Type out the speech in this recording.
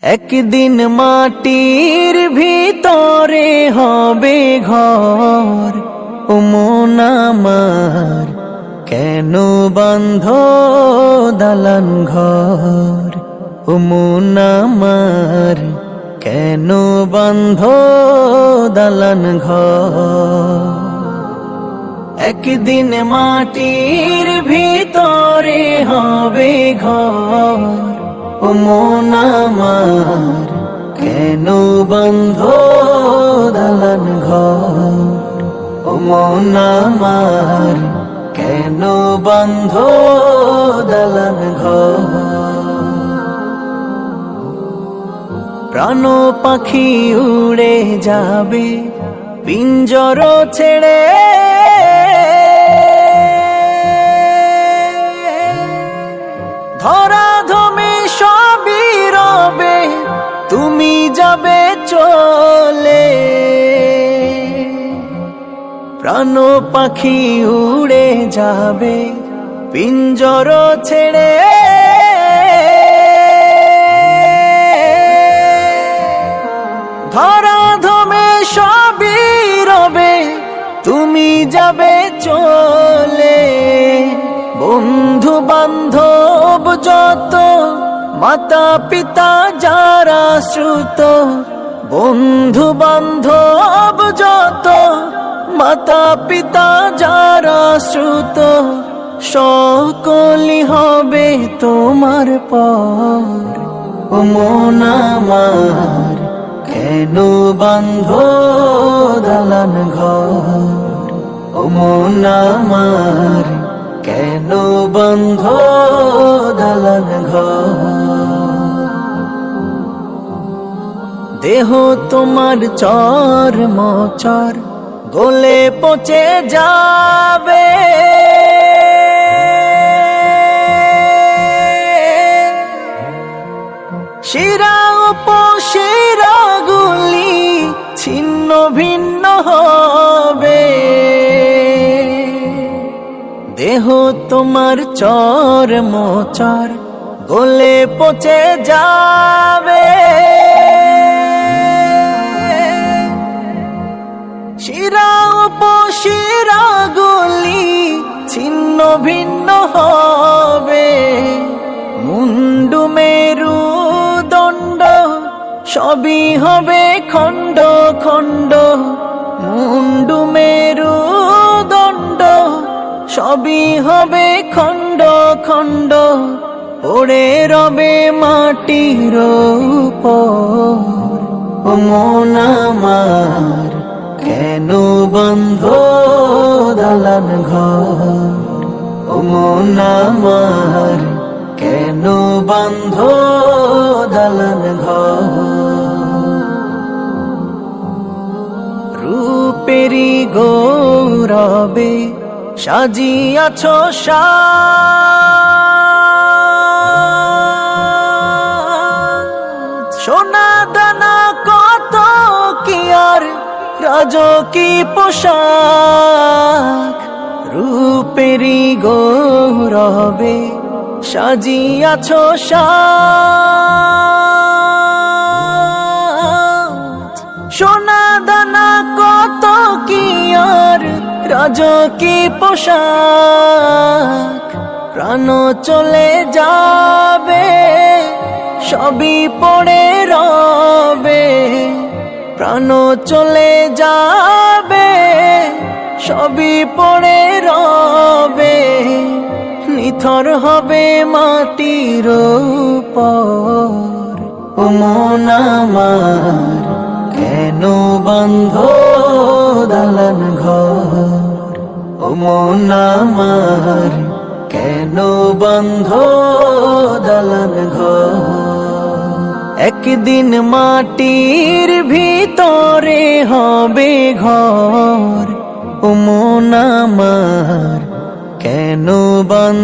একদিন মাটির ভিতরে হবে ঘর, ও মন আমার কেন বাঁধ দালান ঘর, ও মন আমার কেন বাঁধ দালান ঘর। একদিন মাটির ভিতরে হবে ঘর, ও মন আমার কেন বাঁধ দালান ঘর, ও মন আমার কেন বাঁধ দালান ঘর। প্রাণ পাখি উড়ে যাবে পিঞ্জর ছেড়ে, ধরা ধমে সবই রবে তুমি যাবে চলে। প্রাণ পাখি উড়ে যাবে পিঞ্জর ছেড়ে, ধরা ধমে সবই রবে তুমি যাবে চলে। বন্ধু বান্ধব যত, মাতা পিতা যারা শ্রুত, বন্ধু বান্ধব যত, মাতা পিতা যারা শ্রুত, সকলই হবে তোমার পর, ও মন আমার কেন বাঁধ দালান ঘর, ও মন আমার কেন বাঁধ দালান ঘর। দেহ তোমার চর মচর গলে পচে যাবে, শিরা উপশিরা গুলি ছিন্ন ভিন্ন হবে। দেহ তোমার চর মোচর গলে পচে যাবে, শিরা উপশিরা গুলি ছিন্ন ভিন্ন হবে। মুন্ডু মেরু দণ্ড সবই হবে খণ্ড খণ্ড, মুন্ডু মেরু দণ্ড সবই হবে খণ্ড খণ্ড। পড়ে রবে মাটির উপর, ও মন আমার কেন বাঁধ দালান ঘর, ও মন আমার কেন বাঁধ দালান ঘর। রূপেরি গৌরবে সাজিয়াছ সোনা দানা কত কি আর রাজকী পোশাক। রূপেরি গৌরবে সাজিয়াছ সোনা দানা কত কি আর রাজকী পোশাক। প্রাণ চলে যাবে সবই পড়ে রবে, প্রাণ চলে যাবে সবই পড়ে রবে। নিথর হবে মাটির উপর, ও মন আমার কেন বাঁধ দালান ঘর, ও মন আমার কেন বাঁধ দালান ঘর। একদিন মাটির ভিতরে হবে ঘর, ও মন আমার কেন বাঁধ